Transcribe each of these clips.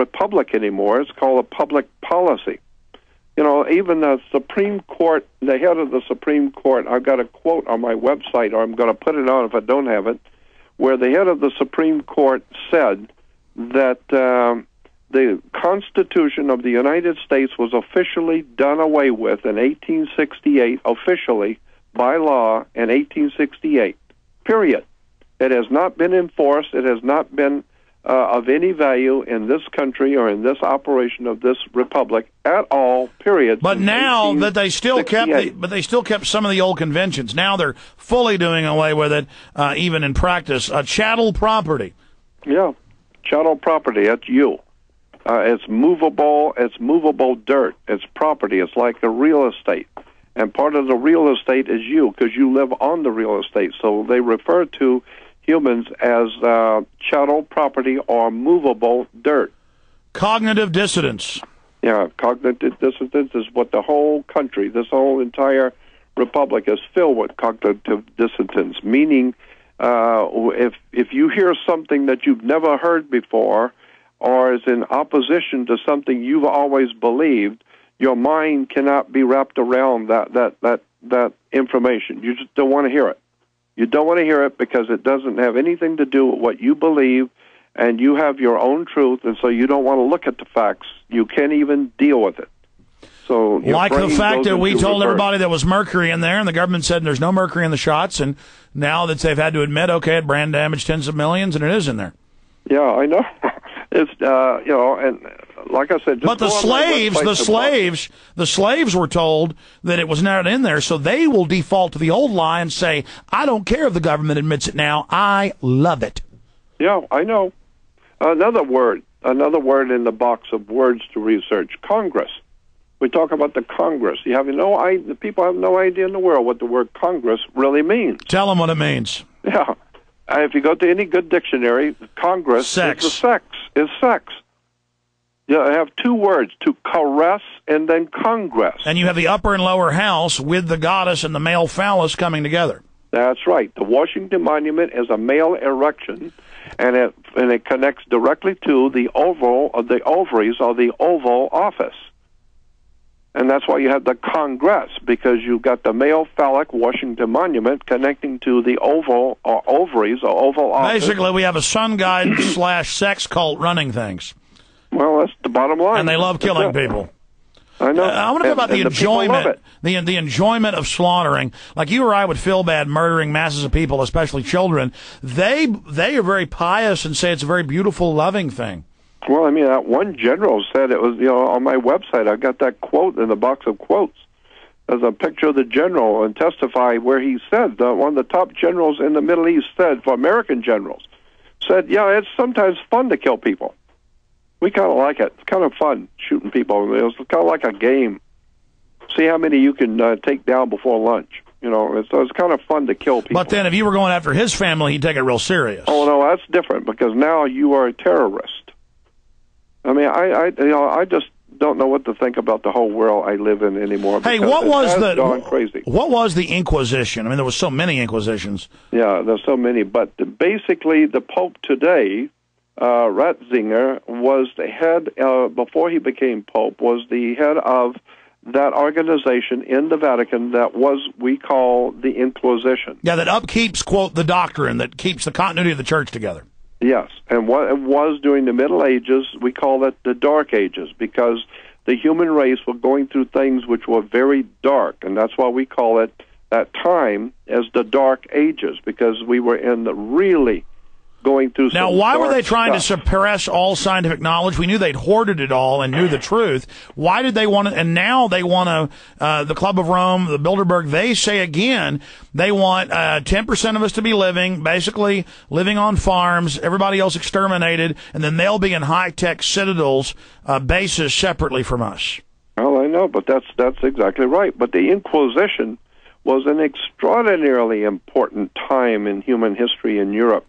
republic anymore. It's called a public policy. You know, even the Supreme Court, the head of the Supreme Court, I've got a quote on my website, or I'm going to put it on if I don't have it, where the head of the Supreme Court said that the Constitution of the United States was officially done away with in 1868, officially, by law in 1868, period. It has not been enforced. It has not been of any value in this country or in this operation of this republic at all, period. But now that they still kept some of the old conventions. Now they're fully doing away with it, even in practice. Chattel property. Yeah, chattel property. That's you. It's movable. It's movable dirt. It's property. It's like a real estate. And part of the real estate is you, because you live on the real estate. So they refer to humans as chattel property or movable dirt. Cognitive dissonance. Yeah, cognitive dissonance is what the whole country, this whole entire republic is filled with cognitive dissonance, meaning if you hear something that you've never heard before or is in opposition to something you've always believed, your mind cannot be wrapped around that information. You just don't want to hear it. You don't want to hear it because it doesn't have anything to do with what you believe, and you have your own truth, and so you don't want to look at the facts. You can't even deal with it. So, like the fact that we told everybody there was mercury in there, and the government said there's no mercury in the shots, and now that they've had to admit, okay, it brand damaged tens of millions, and it is in there. Yeah, I know. It's and like I said, just but the slaves were told that it was not in there, so they will default to the old lie and say, "I don't care if the government admits it now. I love it." Yeah, I know. Another word in the box of words to research: Congress. We talk about the Congress. The people have no idea in the world what the word Congress really means. Tell them what it means. Yeah. If you go to any good dictionary, Congress is sex. You have two words, to caress and then Congress. And you have the upper and lower house with the goddess and the male phallus coming together. That's right. The Washington Monument is a male erection, and it connects directly to the ovaries or the Oval Office. And that's why you have the Congress, because you've got the male phallic Washington Monument connecting to the oval or ovaries or Oval Office. Basically, we have a sun god / sex cult running things. Well, that's the bottom line. And they love killing people. I know. I want to talk about the enjoyment, the enjoyment of slaughtering. Like you or I would feel bad murdering masses of people, especially children. They are very pious and say it's a very beautiful, loving thing. Well, I mean, that one general said it was, on my website, I got that quote in the box of quotes. There's a picture of the general and testify where he said, one of the top generals in the Middle East said, for American generals, said, yeah, it's sometimes fun to kill people. We kind of like it. It's kind of fun shooting people. It's kind of like a game. See how many you can take down before lunch. It's kind of fun to kill people. But then if you were going after his family, he'd take it real serious. Oh, no, that's different because now you are a terrorist. I mean, I just don't know what to think about the whole world I live in anymore. Hey, what was crazy. What was the Inquisition? I mean, there was so many Inquisitions. Yeah, there's so many. But basically, the Pope today, Ratzinger, was the head, before he became Pope, was the head of that organization in the Vatican that we call the Inquisition. Yeah, that upkeeps, quote, the doctrine, that keeps the continuity of the church together. Yes, and what it was during the Middle Ages, we call it the Dark Ages, because the human race were going through things which were very dark, and that's why we call it that time as the Dark Ages, because we were in the really going through some Now, why were they trying stuff. to suppress all scientific knowledge? We knew they'd hoarded it all and knew the truth. Why did they want to, and now they want to, the Club of Rome, the Bilderberg, they say again, they want 10% of us to be basically living on farms, everybody else exterminated, and then they'll be in high-tech citadels, bases separately from us. Well, I know, but that's exactly right. But the Inquisition was an extraordinarily important time in human history in Europe,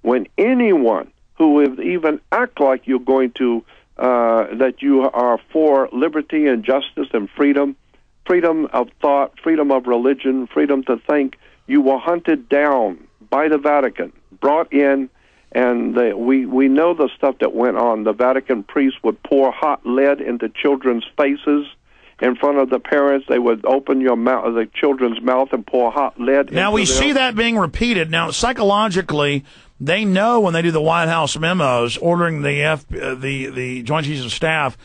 when anyone who would even act like you're going to, that you are for liberty and justice and freedom of thought, freedom of religion, freedom to think, you were hunted down by the Vatican, brought in, And we know the stuff that went on. The Vatican priests would pour hot lead into children's faces in front of the parents. They would open the children's mouth and pour hot lead. Now we see that being repeated. Now psychologically, they know when they do the White House memos ordering the Joint Chiefs of Staff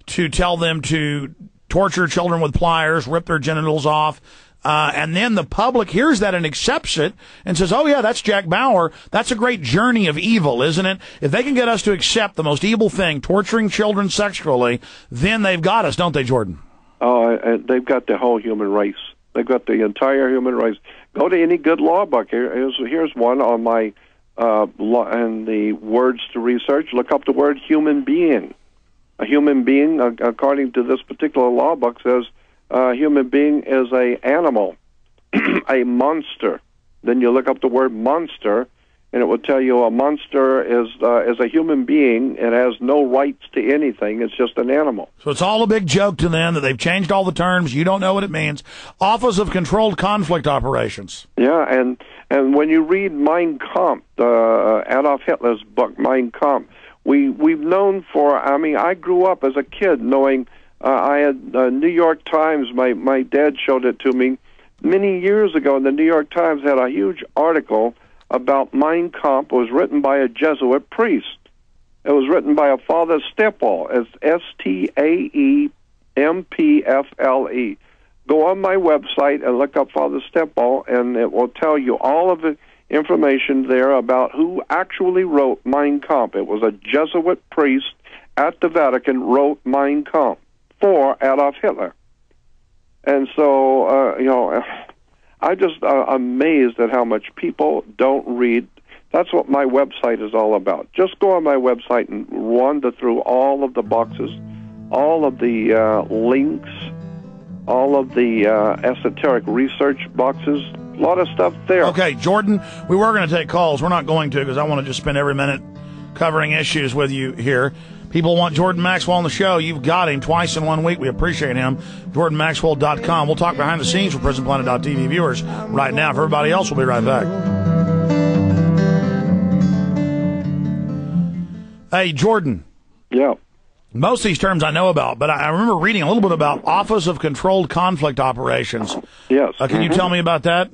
to tell them to torture children with pliers, rip their genitals off. And then the public hears that and accepts it and says, oh, yeah, that's Jack Bauer. That's a great journey of evil, isn't it? If they can get us to accept the most evil thing, torturing children sexually, then they've got us, don't they, Jordan? Oh, they've got the whole human race. They've got the entire human race. Go to any good law book. Here's one on my law and the words to research. Look up the word human being. A human being, according to this particular law book, says human being is a animal, a monster. Then you look up the word monster, and it will tell you a monster is a human being. It has no rights to anything. It's just an animal. So it's all a big joke to them that they've changed all the terms. You don't know what it means. Office of Controlled Conflict Operations. Yeah, and when you read Mein Kampf, Adolf Hitler's book, Mein Kampf, we've known for, I grew up as a kid knowing, I had New York Times, my dad showed it to me many years ago, and the New York Times had a huge article about Mein Kampf. It was written by a Jesuit priest. It was written by a Father Stepple, as Staempfle. Go on my website and look up Father Stepple, and it will tell you all of the information there about who actually wrote Mein Kampf. It was a Jesuit priest at the Vatican wrote Mein Kampf for Adolf Hitler. And so, I'm just amazed at how much people don't read. That's what my website is all about. Just go on my website and wander through all of the boxes, all of the links, all of the esoteric research boxes. A lot of stuff there. Okay, Jordan, we were going to take calls. We're not going to because I want to just spend every minute covering issues with you here. People want Jordan Maxwell on the show. You've got him twice in 1 week. We appreciate him. JordanMaxwell.com. We'll talk behind the scenes for PrisonPlanet.tv viewers right now. For everybody else, we'll be right back. Hey, Jordan. Yeah. Most of these terms I know about, but I remember reading a little bit about Office of Controlled Conflict Operations. Yes. Can you tell me about that?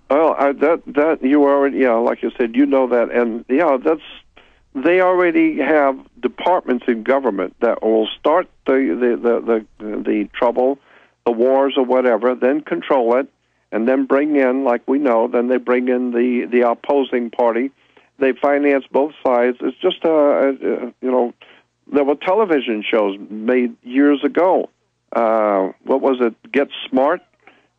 Well, that you already, like you said, you know that, and they already have departments in government that will start the trouble, the wars or whatever, then control it, and then bring in, like we know, then they bring in the opposing party. They finance both sides. It's just there were television shows made years ago. What was it? Get Smart.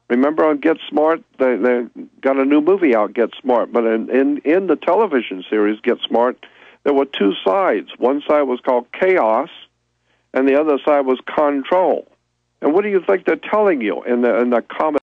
Remember on Get Smart? They got a new movie out, Get Smart. But in the television series Get Smart, there were two sides. One side was called Chaos, and the other side was Control. And what do you think they're telling you in the common